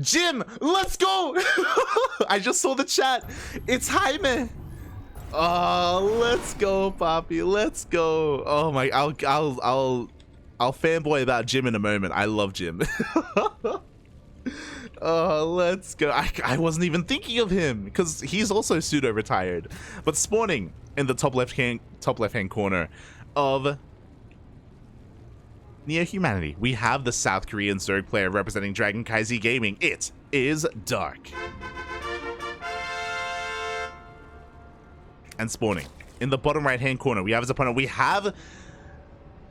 Jim, let's go. I just saw the chat. It's Jaime. Oh, let's go, Poppy. Let's go. Oh my, I'll fanboy about Jim in a moment. I love Jim. Oh, let's go. I wasn't even thinking of him because he's also pseudo retired. But spawning in the top left hand corner of Near Humanity, we have the South Korean Zerg player representing Dragon Kaizi Gaming. It is Dark. And spawning in the bottom right hand corner, we have his opponent. We have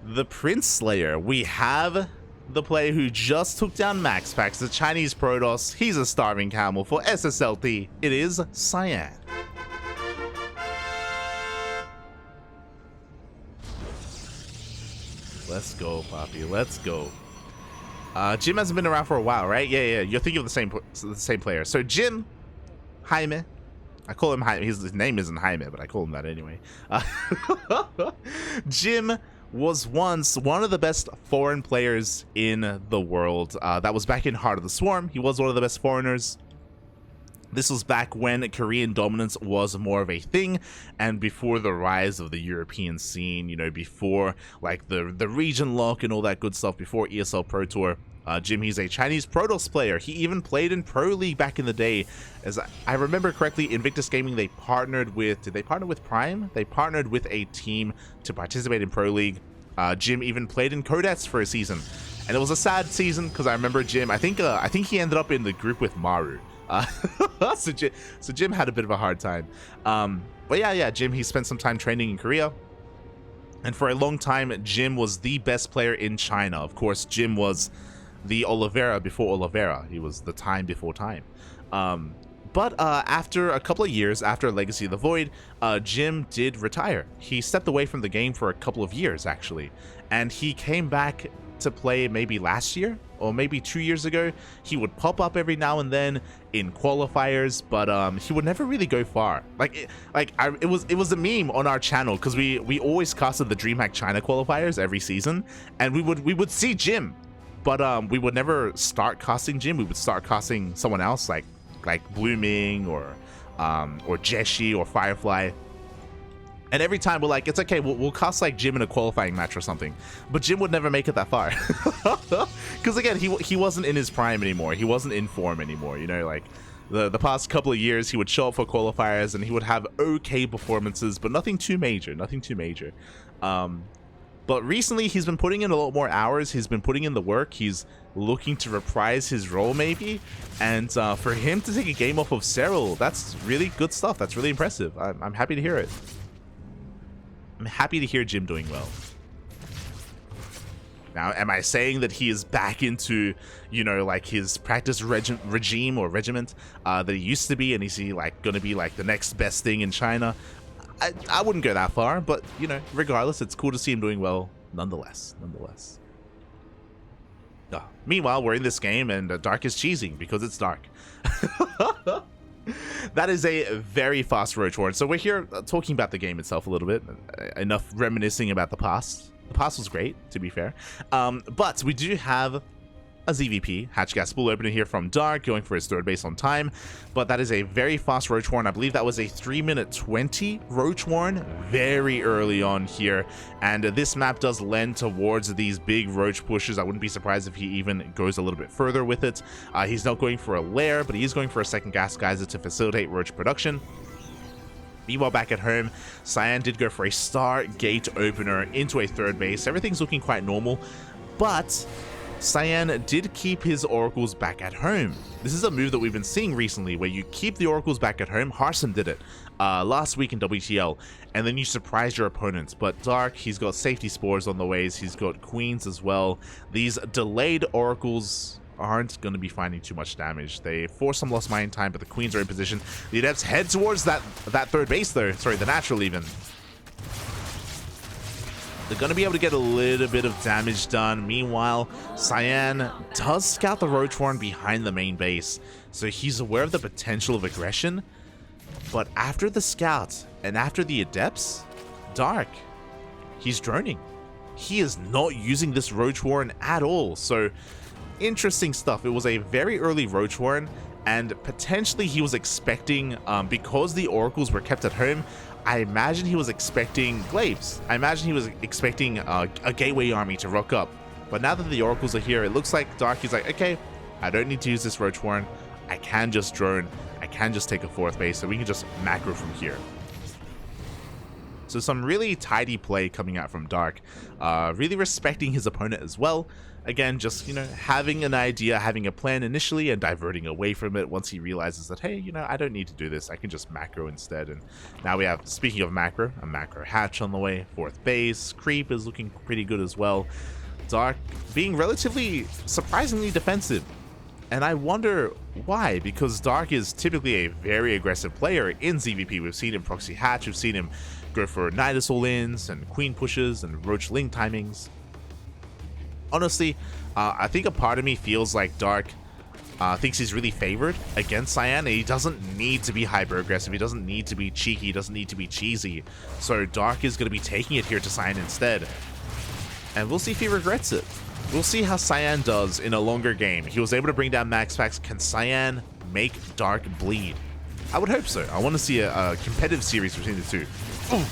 the Prince Slayer. We have the player who just took down Max Pax, the Chinese Protoss. He's a starving camel for SSLT. It is Cyan. Let's go, Poppy. Let's go. Jim hasn't been around for a while, right? Yeah. You're thinking of the same player. So Jim, Jaime. I call him Jaime. His name isn't Jaime, but I call him that anyway. Jim was once one of the best foreign players in the world. That was back in Heart of the Swarm. He was one of the best foreigners. This was back when Korean dominance was more of a thing, and before the rise of the European scene, you know, before like the region lock and all that good stuff, before ESL Pro Tour. Jim, he's a Chinese Protoss player. He even played in Pro League back in the day. As I remember correctly, Invictus Gaming, they partnered with, did they partner with Prime? They partnered with a team to participate in Pro League. Jim even played in Codets for a season. And it was a sad season because I remember Jim, I think he ended up in the group with Maru. So Jim had a bit of a hard time. But yeah, Jim, he spent some time training in Korea. And for a long time, Jim was the best player in China. Of course, Jim was the Oliveira before Oliveira. He was the time before time. But after a couple of years, after Legacy of the Void, Jim did retire. He stepped away from the game for a couple of years, actually. And he came back to play maybe last year or maybe 2 years ago. He would pop up every now and then in qualifiers, but he would never really go far. It was a meme on our channel because we always casted the DreamHack China qualifiers every season, and we would see Jim, but we would never start casting Jim. We would start casting someone else like Blooming or Jeshi or Firefly. And every time we're like, it's okay, we'll cast like Jim in a qualifying match or something. But Jim would never make it that far. Because again, he wasn't in his prime anymore. He wasn't in form anymore. You know, like the past couple of years, he would show up for qualifiers and he would have okay performances, but nothing too major. But recently, he's been putting in a lot more hours. He's been putting in the work. He's looking to reprise his role, maybe. And for him to take a game off of Cyril, that's really good stuff. That's really impressive. I'm happy to hear it. I'm happy to hear Jim doing well. Now, am I saying that he is back into, you know, like his practice regime or regiment that he used to be, and is he like going to be like the next best thing in China? I wouldn't go that far, but you know, regardless, it's cool to see him doing well nonetheless. Meanwhile, we're in this game and Dark is cheesing because it's Dark. That is a very fast Roach Warren. So we're here talking about the game itself a little bit. Enough reminiscing about the past. The past was great, to be fair. But we do have a ZvP, Hatch Gas Spool opener here from Dark, going for his third base on time. But that is a very fast Roach Warren. I believe that was a 3-minute 20 Roach Warren very early on here. And this map does lend towards these big Roach pushes. I wouldn't be surprised if he even goes a little bit further with it. He's not going for a lair, but he is going for a second Gas Geyser to facilitate Roach production. Meanwhile, back at home, Cyan did go for a Stargate opener into a third base. Everything's looking quite normal, but Cyan did keep his oracles back at home. This is a move that we've been seeing recently, where you keep the oracles back at home. Harsum did it last week in WTL, and then you surprise your opponents. But Dark, he's got safety spores on the ways, he's got queens as well. These delayed oracles aren't going to be finding too much damage. They force some lost mine time, but the queens are in position. The adepts head towards that third base though. Sorry, the natural even. They're going to be able to get a little bit of damage done. Meanwhile, Cyan does scout the Roach Warren behind the main base, so he's aware of the potential of aggression. But after the scout and after the adepts, Dark, he's droning. He is not using this Roach Warren at all. So interesting stuff. It was a very early Roach Warren, and potentially he was expecting, because the oracles were kept at home, I imagine he was expecting glaives. I imagine he was expecting a gateway army to rock up. But now that the oracles are here, it looks like Dark is like, okay, I don't need to use this Roach Warren. I can just drone. I can just take a 4th base, so we can just macro from here. So some really tidy play coming out from Dark, really respecting his opponent as well. Again, just, you know, having an idea, having a plan initially and diverting away from it once he realizes that, hey, you know, I don't need to do this. I can just macro instead. And now we have, speaking of macro, a macro hatch on the way, 4th base, creep is looking pretty good as well. Dark being relatively surprisingly defensive. And I wonder why, because Dark is typically a very aggressive player in ZvP. We've seen him proxy hatch, we've seen him go for Nidus all-ins and queen pushes and Roach Ling timings. Honestly, I think a part of me feels like Dark thinks he's really favored against Cyan, and he doesn't need to be hyper-aggressive, he doesn't need to be cheeky, he doesn't need to be cheesy. So Dark is going to be taking it here to Cyan instead. And we'll see if he regrets it. We'll see how Cyan does in a longer game. He was able to bring down Max Packs. Can Cyan make Dark bleed? I would hope so. I want to see a competitive series between the two. Ooh.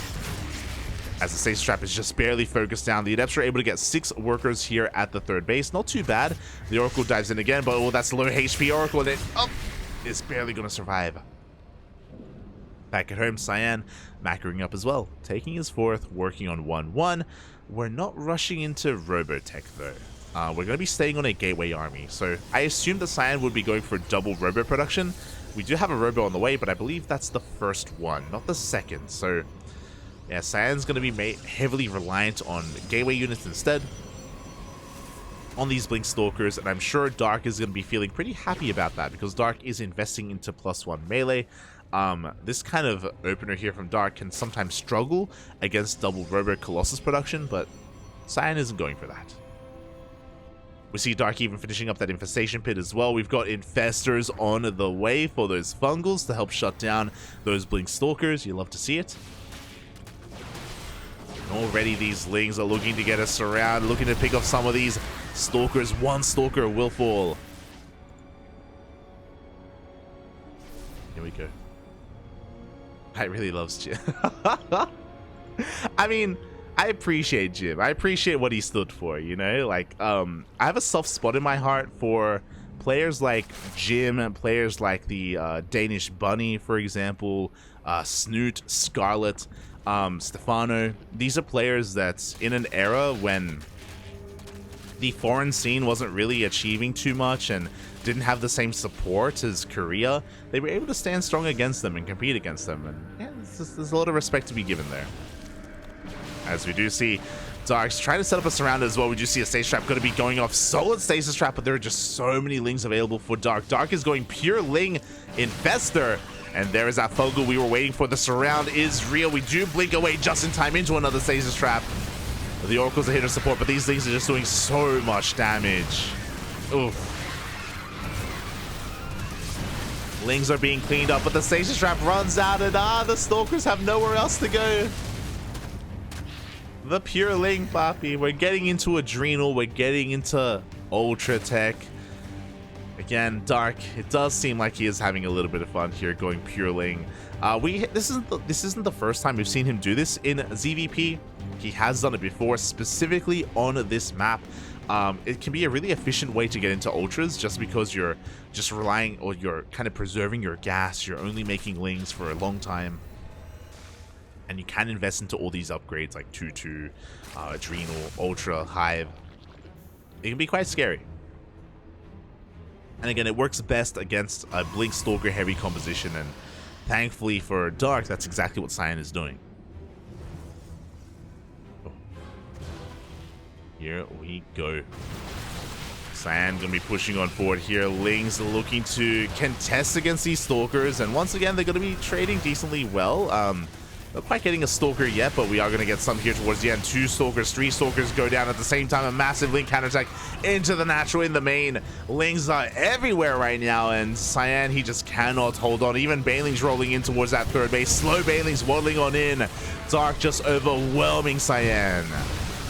As the Stasis Trap is just barely focused down, the Adepts are able to get 6 workers here at the 3rd base. Not too bad. The Oracle dives in again, but that's low HP Oracle, and it is barely going to survive. Back at home, Cyan macroing up as well, taking his 4th, working on 1-1. We're not rushing into Robotech though. We're going to be staying on a gateway army, so I assume that Cyan would be going for double Robo production. We do have a Robo on the way, but I believe that's the first one, not the second. So yeah, Cyan's going to be heavily reliant on gateway units instead on these Blink Stalkers, and I'm sure Dark is going to be feeling pretty happy about that because Dark is investing into +1 melee. This kind of opener here from Dark can sometimes struggle against double Robo Colossus production, but Cyan isn't going for that. We see Dark even finishing up that Infestation Pit as well. We've got Infestors on the way for those Fungals to help shut down those Blink Stalkers. You love to see it. And already these Lings are looking to get us around, looking to pick off some of these Stalkers. One Stalker will fall. Here we go. I really love Jim. I mean, I appreciate Jim. I appreciate what he stood for, you know? Like, I have a soft spot in my heart for players like Jim and players like the Danish Bunny, for example, Snoot, Scarlet, Stefano. These are players that in an era when the foreign scene wasn't really achieving too much and didn't have the same support as Korea, they were able to stand strong against them and compete against them. And yeah, there's a lot of respect to be given there. As we do see Dark's trying to set up a surround as well. We do see a Stasis Trap going to be going off. Solid Stasis Trap, but there are just so many Lings available for Dark. Dark is going pure Ling Infestor. And there is that Fogel we were waiting for. The surround is real. We do blink away just in time into another Stasis Trap. The Oracles are here to support, but these things are just doing so much damage. Oof. Lings are being cleaned up, but the Stasis Trap runs out, and the Stalkers have nowhere else to go. The pure Ling, Papi. We're getting into Adrenal. We're getting into Ultra Tech. Again, Dark. It does seem like he is having a little bit of fun here, going pure Ling. This isn't the first time we've seen him do this in ZvP. He has done it before, specifically on this map. It can be a really efficient way to get into ultras just because you're just relying, or you're kind of preserving your gas. You're only making Lings for a long time. And you can invest into all these upgrades like Tutu, Adrenal, Ultra, Hive. It can be quite scary. And again, it works best against a Blink Stalker heavy composition, and thankfully for Dark, that's exactly what Cyan is doing. Oh. Here we go. Cyan gonna be pushing on forward here. Lings looking to contest against these Stalkers, and once again, they're gonna be trading decently well. Not quite getting a Stalker yet, but we are going to get some here towards the end. 2 Stalkers, 3 Stalkers go down at the same time. A massive Ling counterattack into the natural in the main. Lings are everywhere right now, and Cyan, he just cannot hold on. Even Baneling's rolling in towards that 3rd base. Slow Baneling's waddling on in. Dark just overwhelming Cyan.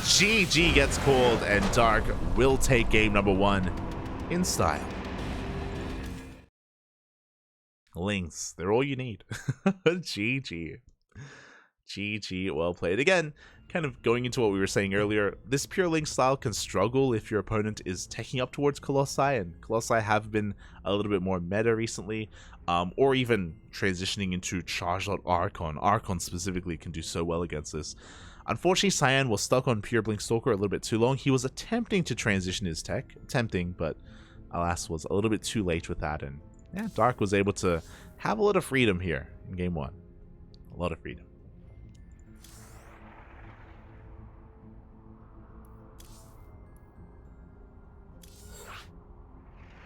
GG gets called, and Dark will take game number 1 in style. Links, they're all you need. GG. GG, well played. Again, kind of going into what we were saying earlier, this pure link style can struggle if your opponent is taking up towards Colossi, and Colossi have been a little bit more meta recently, or even transitioning into Charged Archon. Archon specifically can do so well against this. Unfortunately, Cyan was stuck on pure blink stalker a little bit too long. He was attempting to transition his tech, but alas was a little bit too late with that, and yeah, Dark was able to have a lot of freedom here in game 1. A lot of freedom.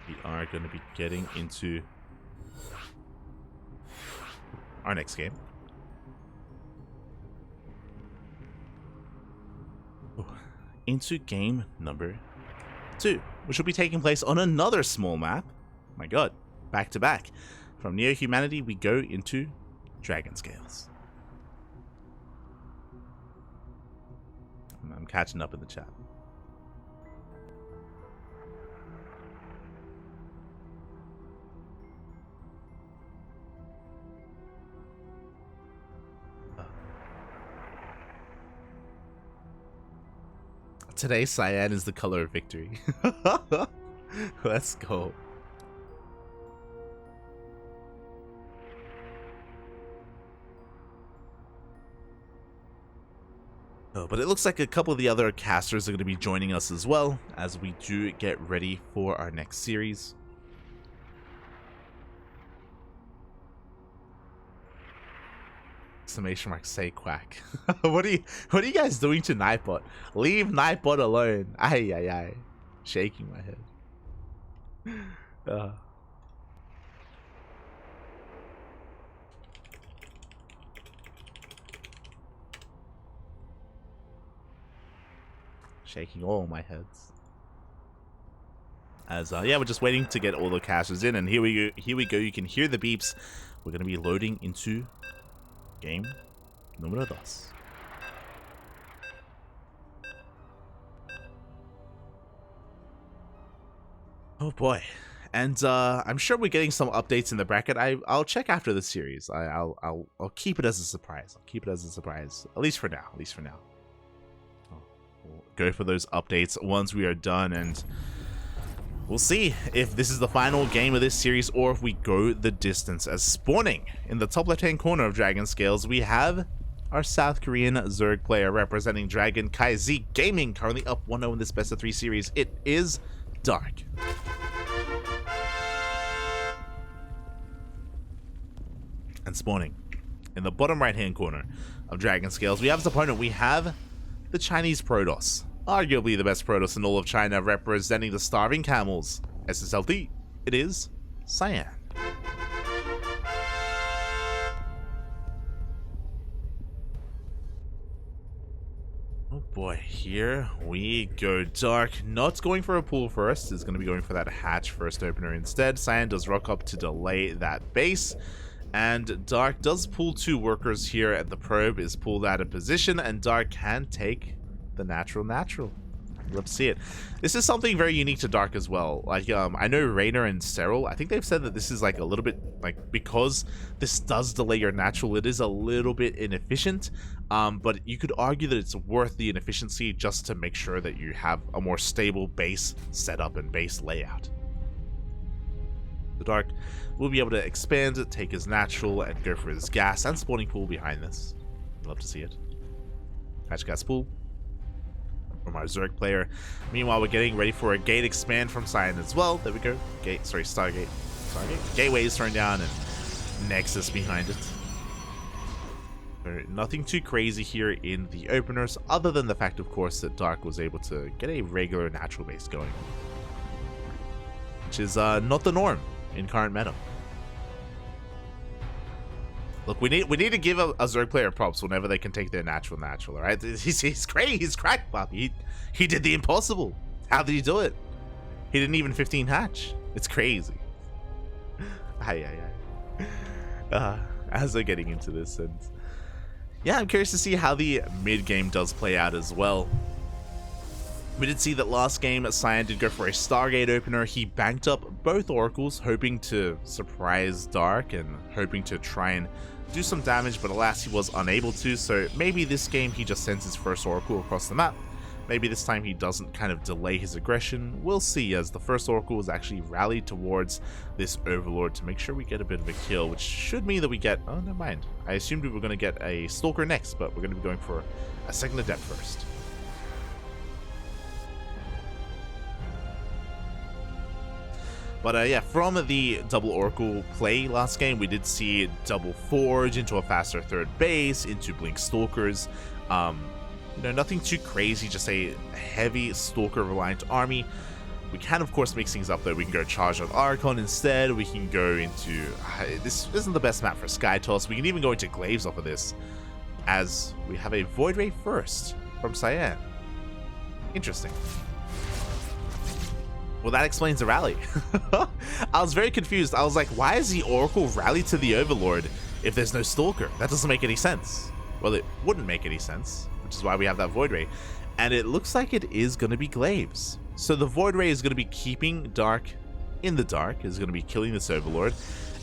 We are going to be getting into our next game. Into game number 2, which will be taking place on another small map. My god, back to back. From Neo Humanity, we go into Dragon Scales. I'm catching up in the chat. Today, Cyan is the color of victory. Let's go. Oh, but it looks like a couple of the other casters are going to be joining us as well as we do get ready for our next series. Exclamation mark, say quack. What are you guys doing to Nightbot? Leave Nightbot alone. Ay ay ay. Shaking my head. Shaking all my heads. As yeah, we're just waiting to get all the casters in, and here we go. You can hear the beeps. We're gonna be loading into game número 2. Oh boy. And I'm sure we're getting some updates in the bracket. I'll check after the series. I'll keep it as a surprise. I'll keep it as a surprise. At least for now. We'll go for those updates once we are done, and we'll see if this is the final game of this series or if we go the distance. As spawning in the top left-hand corner of Dragon Scales, we have our South Korean Zerg player representing Dragon Kai Gaming, currently up 1-0 in this best of 3 series. It is Dark. And spawning in the bottom right-hand corner of Dragon Scales, we have as opponent, we have the Chinese Protoss. Arguably the best Protoss in all of China, representing the Starving Camels. SSLD, it is Cyan. Oh boy, here we go. Dark not going for a pool first, is going to be going for that hatch first opener instead. Cyan does rock up to delay that base. And Dark does pull 2 workers here, and the probe is pulled out of position, and Dark can take the natural. Love to see it. This is something very unique to Dark as well. Like, I know Raynor and Cyril, I think they've said that this is like a little bit, like, because this does delay your natural, it is a little bit inefficient. But you could argue that it's worth the inefficiency just to make sure that you have a more stable base setup and base layout. The Dark will be able to expand, take his natural, and go for his gas and spawning pool behind this. Love to see it. Hatch gas pool from our Zerg player. Meanwhile, we're getting ready for a gate expand from Cyan as well. There we go. Stargate. Gateway is thrown down, and Nexus behind it. So nothing too crazy here in the openers, other than the fact, of course, that Dark was able to get a regular natural base going, which is not the norm in current meta. Look, we need to give a Zerg player props whenever they can take their natural, all right? He's crazy, he's cracked, Bobby. He did the impossible. How did he do it? He didn't even 15 hatch. It's crazy. As they're getting into this, and yeah, I'm curious to see how the mid game does play out as well. We did see that last game, Cyan did go for a Stargate opener. He banked up both Oracles, hoping to surprise Dark and hoping to try and do some damage, but alas, he was unable to. So maybe this game he just sends his first Oracle across the map. Maybe this time he doesn't kind of delay his aggression. We'll see, as the first Oracle is actually rallied towards this Overlord to make sure we get a bit of a kill, which should mean that we get... Oh, never mind. I assumed we were going to get a Stalker next, but we're going to be going for a second Adept first. But yeah, from the double Oracle play last game, we did see double Forge into a faster third base, into Blink Stalkers. You know, nothing too crazy, just a heavy Stalker-reliant army. We can, of course, mix things up, though. We can go charge on Archon instead. We can go into... this isn't the best map for Sky Toss. We can even go into Glaives off of this, as we have a Void Ray first from Cyan. Interesting. Well, that explains the rally. I was very confused. I was like, why is the Oracle rally to the Overlord if there's no Stalker? That doesn't make any sense. Well, it wouldn't make any sense, which is why we have that Void Ray. And it looks like it is going to be Glaives. So the Void Ray is going to be keeping Dark in the dark, is going to be killing this Overlord.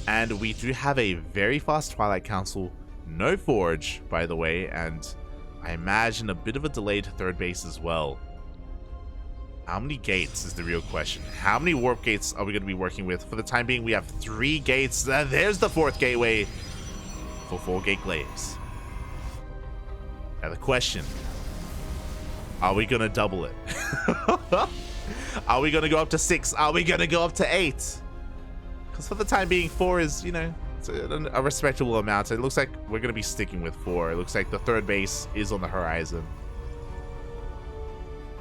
And we do have a very fast Twilight Council, no Forge, by the way, and I imagine a bit of a delayed third base as well. How many gates is the real question? How many warp gates are we going to be working with? For the time being, we have 3 gates. There's the 4th gateway for 4-gate Glaives. Now the question, are we going to double it? Are we going to go up to 6? Are we going to go up to 8? Because for the time being, 4 is, you know, it's a respectable amount. It looks like we're going to be sticking with 4. It looks like the third base is on the horizon.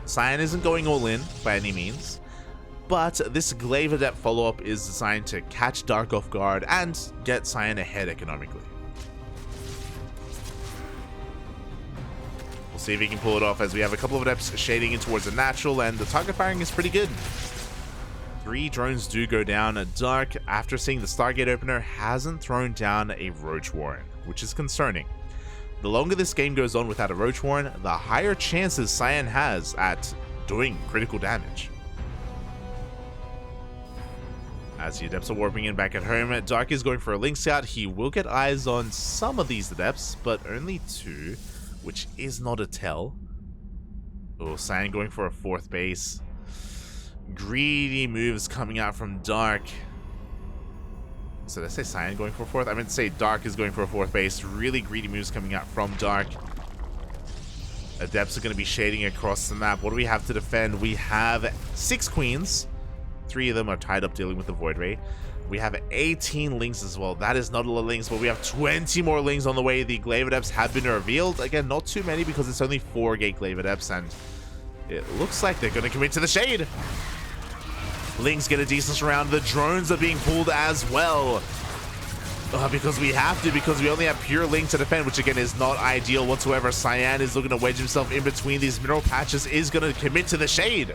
Cyan isn't going all in by any means, but this Glaive Adept follow-up is designed to catch Dark off guard and get Cyan ahead economically. We'll see if he can pull it off, as we have a couple of Adepts shading in towards the natural, and the target firing is pretty good. 3 drones do go down. Dark, after seeing the Stargate opener, hasn't thrown down a Roach Warren, which is concerning. The longer this game goes on without a Roach Warren, the higher chances Cyan has at doing critical damage. As the Adepts are warping in back at home, Dark is going for a Link Scout. He will get eyes on some of these Adepts, but only 2, which is not a tell. Oh, Cyan going for a 4th base. Greedy moves coming out from Dark. So did I say Cyan going for a 4th? I meant to say Dark is going for a 4th base. Really greedy moves coming out from Dark. Adepts are going to be shading across the map. What do we have to defend? We have 6 Queens. 3 of them are tied up dealing with the Void Ray. We have 18 Lings as well. That is not a lot of Lings, but we have 20 more Lings on the way. The Glaive Adepts have been revealed. Again, not too many because it's only 4-gate Glaive Adepts, and it looks like they're going to commit to the shade. Lings get a decent round. The drones are being pulled as well. Because we have to, because we only have pure Link to defend, which again is not ideal whatsoever. Cyan is looking to wedge himself in between these mineral patches, is going to commit to the shade.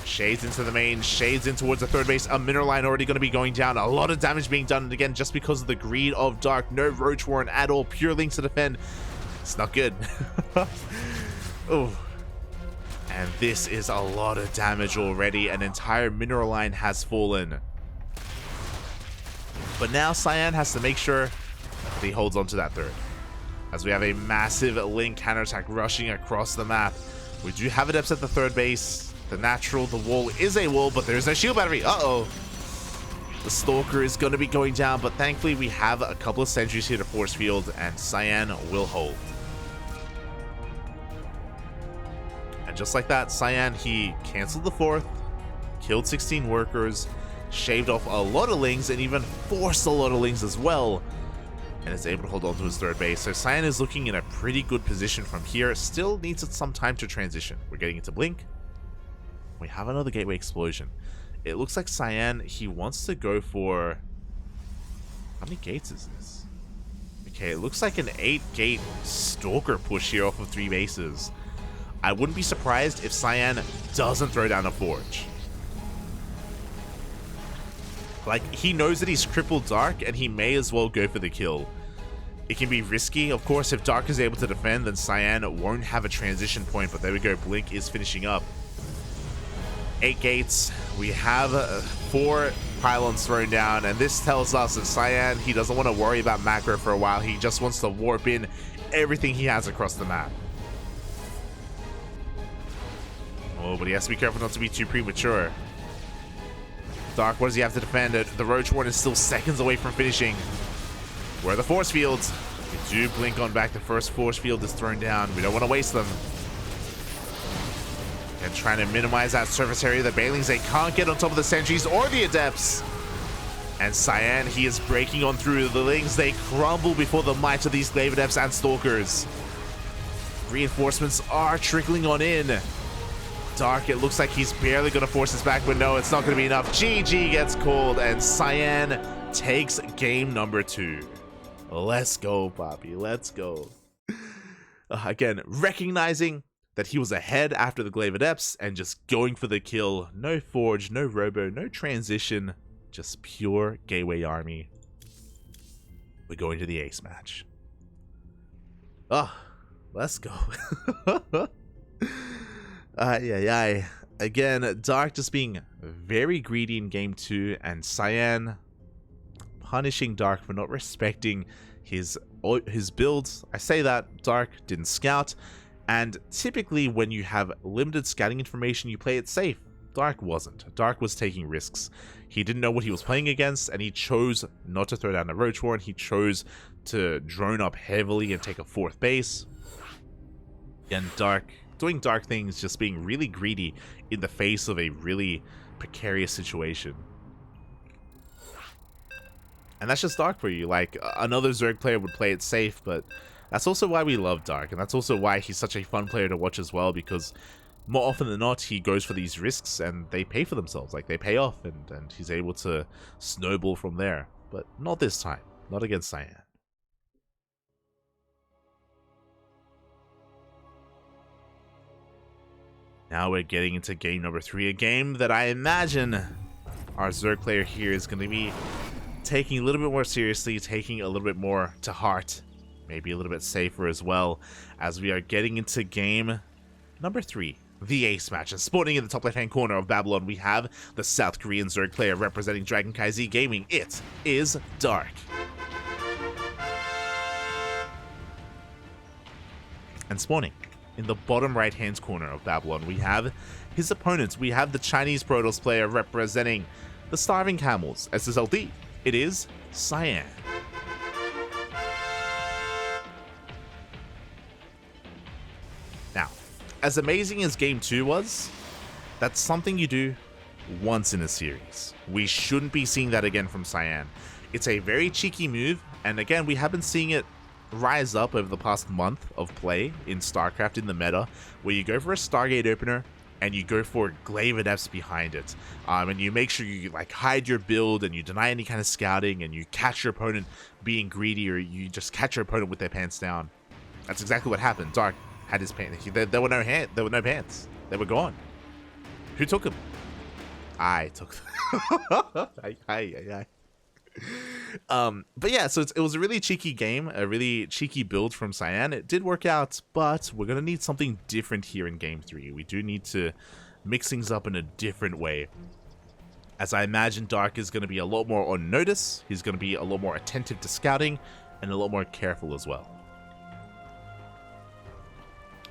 Shades into the main, shades in towards the third base. A mineral line already going to be going down. A lot of damage being done, and again, just because of the greed of Dark. No Roach Warren at all. Pure Link to defend. It's not good. Oh. And this is a lot of damage already. An entire mineral line has fallen. But now Cyan has to make sure that he holds on to that third, as we have a massive Link counterattack rushing across the map. We do have Adepts at the third base. The natural, the wall is a wall, but there's no shield battery. Uh-oh. The Stalker is going to be going down, but thankfully we have a couple of sentries here to force field, and Cyan will hold. And just like that, Cyan, he canceled the 4th, killed 16 workers, shaved off a lot of Lings, and even forced a lot of Lings as well, and is able to hold on to his third base. So Cyan is looking in a pretty good position from here. Still needs some time to transition. We're getting into Blink. We have another Gateway Explosion. It looks like Cyan, he wants to go for... How many gates is this? Okay, it looks like an 8-gate Stalker push here off of 3 bases. I wouldn't be surprised if Cyan doesn't throw down a Forge. Like, he knows that he's crippled Dark, and he may as well go for the kill. It can be risky. Of course, if Dark is able to defend, then Cyan won't have a transition point, but there we go. Blink is finishing up. 8 gates. We have 4 pylons thrown down, and this tells us that Cyan, he doesn't want to worry about macro for a while. He just wants to warp in everything he has across the map. Oh, but he has to be careful not to be too premature. Dark, what does he have to defend? The Roach Warren is still seconds away from finishing. Where are the force fields? We do blink on back. The first force field is thrown down. We don't want to waste them. And trying to minimize that surface area. The Banelings, they can't get on top of the sentries or the Adepts. And Cyan, he is breaking on through. The Lings, they crumble before the might of these Glaive Adepts and Stalkers. Reinforcements are trickling on in. Dark, it looks like he's barely going to force us back, but no, it's not going to be enough. GG gets called, and Cyan takes game number 2. Let's go, Poppy. Let's go. Again, recognizing that he was ahead after the Glaive Adepts and just going for the kill. No Forge, no Robo, no transition. Just pure Gateway Army. We're going to the ace match. Let's go. Again, Dark just being very greedy in game 2, and Cyan punishing Dark for not respecting his builds. I say that Dark didn't scout, and typically when you have limited scouting information, you play it safe. Dark wasn't. Dark was taking risks. He didn't know what he was playing against, and he chose not to throw down a Roach Warren. He chose to drone up heavily and take a 4th base. And Dark doing Dark things, just being really greedy in the face of a really precarious situation. And that's just Dark for you. Like, another Zerg player would play it safe, but that's also why we love Dark, and that's also why he's such a fun player to watch as well, because more often than not, he goes for these risks and they pay for themselves. Like, they pay off, and he's able to snowball from there. But not this time. Not against Cyan. Now we're getting into game number 3, a game that I imagine our Zerg player here is going to be taking a little bit more seriously, taking a little bit more to heart, maybe a little bit safer as well, as we are getting into game number 3, the ace match. And spawning in the top left-hand corner of Babylon, we have the South Korean Zerg player representing KranKy Z Gaming. It is Dark. And spawning in the bottom right-hand corner of Babylon, we have his opponents. We have the Chinese Protoss player representing the Starving Camels, SSLD. It is Cyan. Now, as amazing as Game 2 was, that's something you do once in a series. We shouldn't be seeing that again from Cyan. It's a very cheeky move, and again, we have been seeing it rise up over the past month of play in StarCraft in the meta, where you go for a Stargate opener and you go for Glaive Adepts behind it, and you make sure you like hide your build and you deny any kind of scouting, and you catch your opponent being greedy, or you just catch your opponent with their pants down. That's exactly what happened. Dark had his pants. There were no pants. They were gone. Who took them? I took them. But yeah, so it was a really cheeky game, a really cheeky build from Cyan. It did work out, but we're going to need something different here in game 3. We do need to mix things up in a different way, as I imagine Dark is going to be a lot more on notice. He's going to be a lot more attentive to scouting and a lot more careful as well.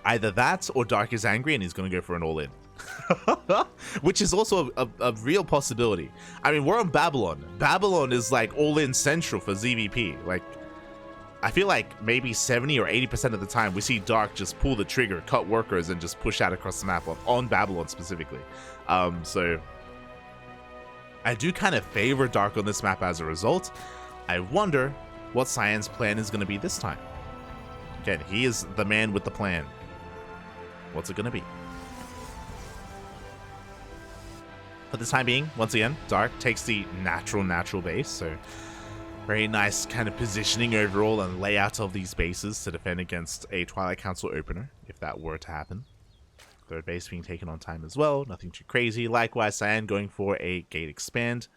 Either that, or Dark is angry and he's going to go for an all-in. Which is also a real possibility. I mean, we're on Babylon. Babylon is like all-in central for ZvP. Like, I feel like maybe 70 or 80% of the time we see Dark just pull the trigger, cut workers, and just push out across the map on Babylon specifically. So I do kind of favor Dark on this map as a result. I wonder what Cyan's plan is going to be this time. Again, he is the man with the plan. What's it going to be? For the time being, once again, Dark takes the natural base, so very nice kind of positioning overall and layout of these bases to defend against a Twilight Council opener, if that were to happen. Third base being taken on time as well, nothing too crazy. Likewise, Cyan going for a gate expand.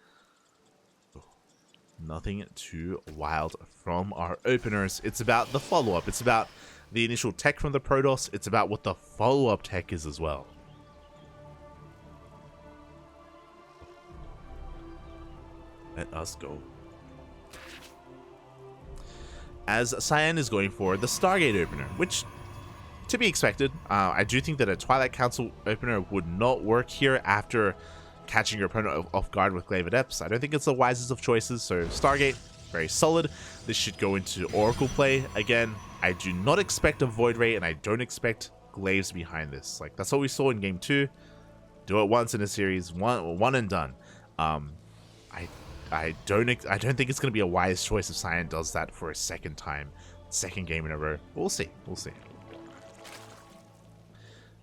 Nothing too wild from our openers. It's about the follow-up. It's about the initial tech from the Protoss. It's about what the follow-up tech is as well. Let us go. As Cyan is going for the Stargate opener, which, to be expected. I do think that a Twilight Council opener would not work here after catching your opponent off guard with Glaive Adepts. I don't think it's the wisest of choices, so Stargate, very solid. This should go into Oracle play. Again, I do not expect a Void Ray, and I don't expect Glaives behind this. Like, that's what we saw in Game 2. Do it once in a series, one and done. I don't think it's going to be a wise choice if Cyan does that for a second game in a row. We'll see.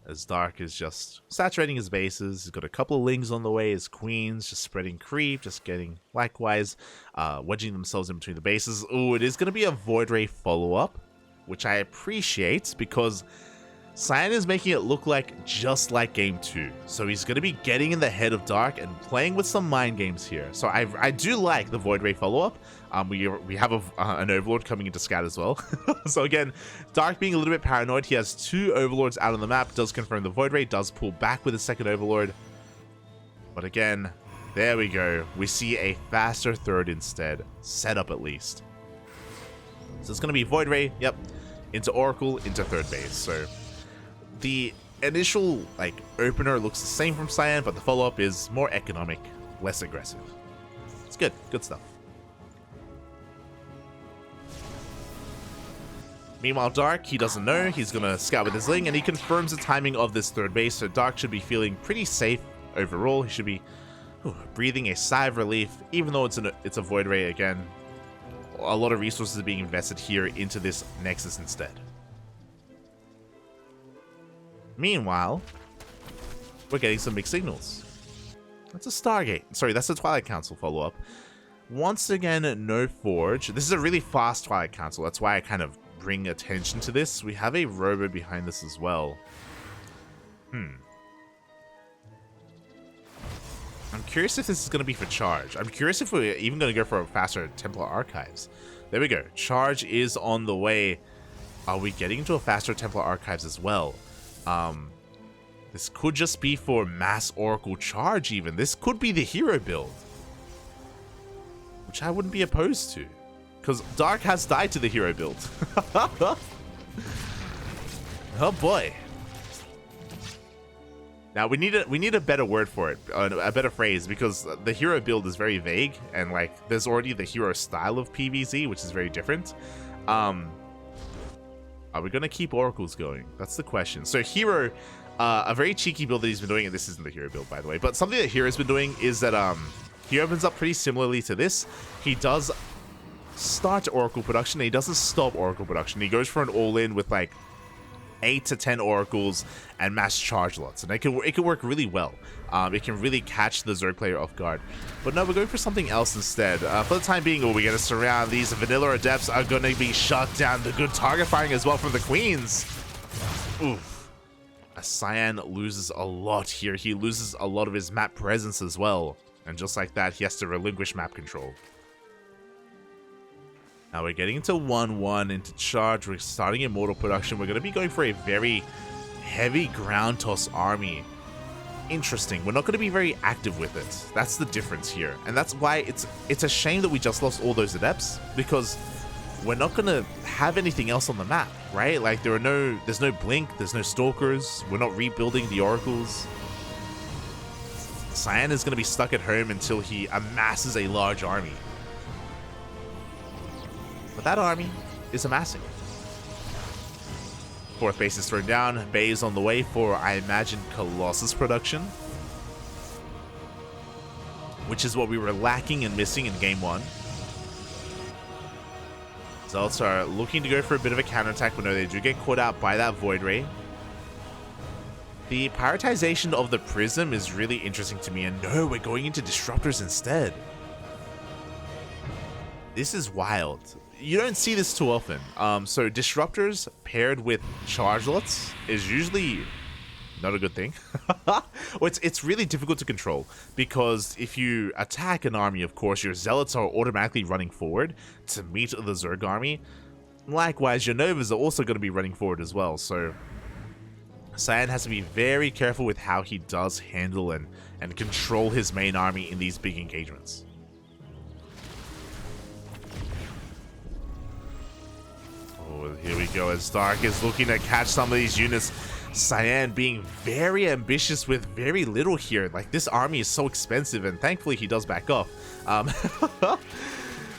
As Dark is just saturating his bases. He's got a couple of Lings on the way. His Queens just spreading creep, just getting likewise, wedging themselves in between the bases. Ooh, it is going to be a Void Ray follow-up, which I appreciate because Cyan is making it look like just like Game 2. So he's going to be getting in the head of Dark and playing with some mind games here. So I do like the Void Ray follow-up. We have an Overlord coming into Scout as well. So again, Dark being a little bit paranoid. He has 2 Overlords out on the map. Does confirm the Void Ray. Does pull back with a second Overlord. But again, there we go. We see a faster third instead. Set up at least. So it's going to be Void Ray. Yep. Into Oracle. Into third base. So the initial opener looks the same from Cyan, but the follow-up is more economic, less aggressive. It's good. Good stuff. Meanwhile, Dark, he doesn't know. He's going to scout with his Ling, and he confirms the timing of this third base, so Dark should be feeling pretty safe overall. He should be breathing a sigh of relief, even though it's a Void Ray again. A lot of resources are being invested here into this Nexus instead. Meanwhile, we're getting some mixed signals. That's a Stargate. Sorry, that's a Twilight Council follow-up. Once again, no Forge. This is a really fast Twilight Council. That's why I kind of bring attention to this. We have a Robo behind this as well. I'm curious if this is going to be for Charge. I'm curious if we're even going to go for a faster Templar Archives. There we go. Charge is on the way. Are we getting into a faster Templar Archives as well? This could just be for mass Oracle Charge even. This could be the hero build, which I wouldn't be opposed to, because Dark has died to the hero build. Oh boy. Now we need a better word for it, a better phrase, because the hero build is very vague, and there's already the hero style of PvZ, which is very different. Are we going to keep Oracles going? That's the question. So Hero, a very cheeky build that he's been doing, and this isn't the Hero build, by the way, but something that Hero's been doing is that he opens up pretty similarly to this. He does start Oracle production, and he doesn't stop Oracle production. He goes for an all-in with 8 to 10 Oracles and mass charge lots, and it can work really well. It can really catch the Zerg player off guard. But no, we're going for something else instead. For the time being, we're going to surround these vanilla Adepts are going to be shut down. The good target firing as well from the Queens. Oof. Cyan loses a lot here. He loses a lot of his map presence as well. And just like that, he has to relinquish map control. Now we're getting into 1-1 into Charge. We're starting Immortal production. We're going to be going for a very heavy ground toss army. Interesting. We're not going to be very active with it. That's the difference here. And that's why it's a shame that we just lost all those Adepts, because we're not going to have anything else on the map, right? There's no Blink, there's no Stalkers. We're not rebuilding the Oracles. Cyan is going to be stuck at home until he amasses a large army. But that army is amassing. Fourth base is thrown down. Bay is on the way for, I imagine, Colossus production, which is what we were lacking and missing in Game 1. Zealots are looking to go for a bit of a counterattack, but no, they do get caught out by that Void Ray. The prioritization of the Prism is really interesting to me, and no, we're going into Disruptors instead. This is wild. You don't see this too often. So Disruptors paired with Charge Lots is usually not a good thing. Well, it's really difficult to control, because if you attack an army, of course, your zealots are automatically running forward to meet the Zerg army. Likewise, your Novas are also going to be running forward as well, so Cyan has to be very careful with how he does handle and control his main army in these big engagements. Oh, here we go, as Dark is looking to catch some of these units. Cyan being very ambitious with very little here. Like, this army is so expensive, and thankfully he does back off.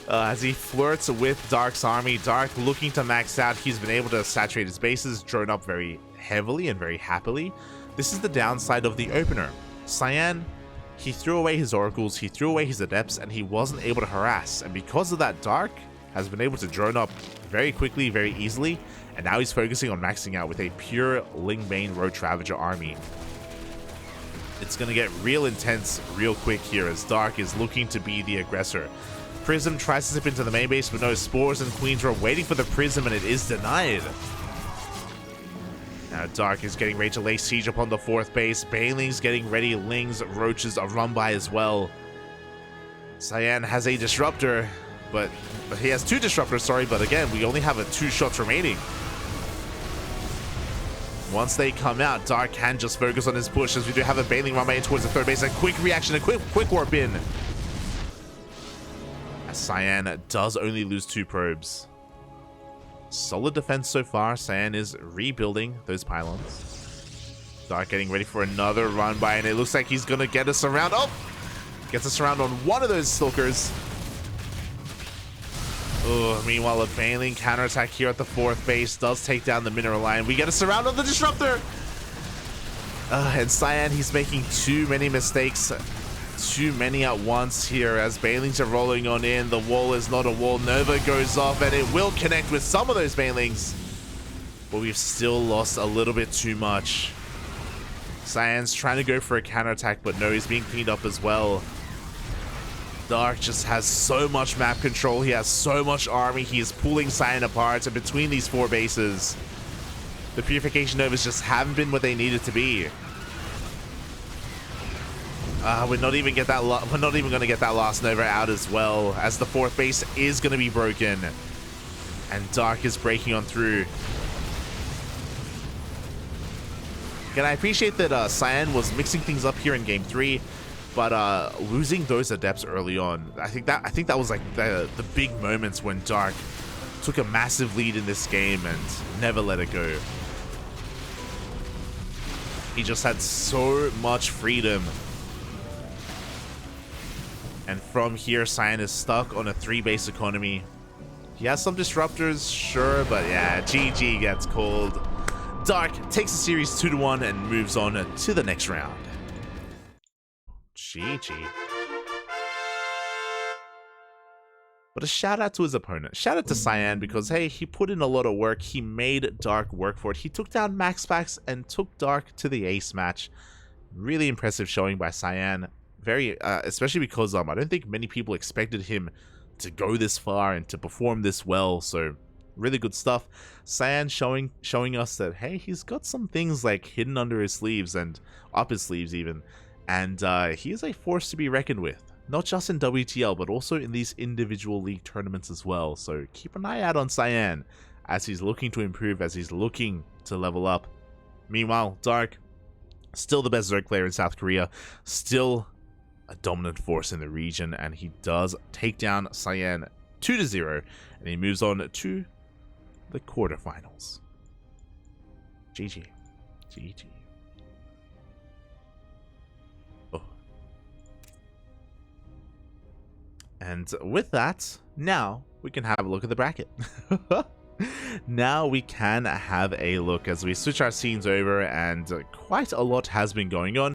As he flirts with Dark's army, Dark looking to max out. He's been able to saturate his bases, drone up very heavily and very happily. This is the downside of the opener. Cyan, he threw away his oracles, he threw away his adepts, and he wasn't able to harass. And because of that, Dark has been able to drone up very quickly, very easily, and now he's focusing on maxing out with a pure Lingbane Road Ravager army. It's going to get real intense real quick here as Dark is looking to be the aggressor. Prism tries to zip into the main base, but no, Spores and Queens are waiting for the Prism, and it is denied. Now Dark is getting ready to lay siege upon the 4th base. Baneling's getting ready. Lings, Roaches are run by as well. Cyan has a Disruptor, but he has 2 Disruptors, sorry, but again, we only have 2 shots remaining. Once they come out, Dark can just focus on his push, as we do have a Baneling run by in towards the 3rd base. A quick reaction, a quick warp in. As Cyan does only lose 2 probes. Solid defense so far. Cyan is rebuilding those pylons. Dark getting ready for another run by, and it looks like he's gonna get us around. Oh! Gets us around on one of those Stalkers. Oh, meanwhile, a Baneling counterattack here at the 4th base does take down the Mineral Line. We get a surround on the Disruptor! And Cyan, he's making too many mistakes. Too many at once here as Banelings are rolling on in. The wall is not a wall. Nova goes off, and it will connect with some of those Banelings. But we've still lost a little bit too much. Cyan's trying to go for a counterattack, but no, he's being cleaned up as well. Dark just has so much map control. He has so much army. He is pulling Cyan apart, and between these 4 bases, the Purification Novas just haven't been what they needed to be. We're not even going to get that last Nova out as well, as the 4th base is going to be broken, and Dark is breaking on through. Again, I appreciate that Cyan was mixing things up here in Game 3, but losing those adepts early on, I think that was like the big moments when Dark took a massive lead in this game and never let it go. He just had so much freedom. And from here, Cyan is stuck on a 3-base economy. He has some disruptors, sure, but yeah, GG gets called. Dark takes the series 2-1 and moves on to the next round. GG. But a shout out to his opponent. Shout out to Cyan, because hey, he put in a lot of work. He made Dark work for it. He took down Max Pax and took Dark to the ace match. Really impressive showing by Cyan. Very, especially because I don't think many people expected him to go this far and to perform this well. So really good stuff. Cyan showing us that hey, he's got some things like hidden under his sleeves and up his sleeves even, and he is a force to be reckoned with. Not just in WTL, but also in these individual league tournaments as well. So keep an eye out on Cyan as he's looking to improve, as he's looking to level up. Meanwhile, Dark, still the best Zerg player in South Korea, still a dominant force in the region, and he does take down Cyan 2-0, and he moves on to the quarterfinals. GG. GG. Oh. And with that, now we can have a look at the bracket. Now we can have a look as we switch our scenes over, and quite a lot has been going on.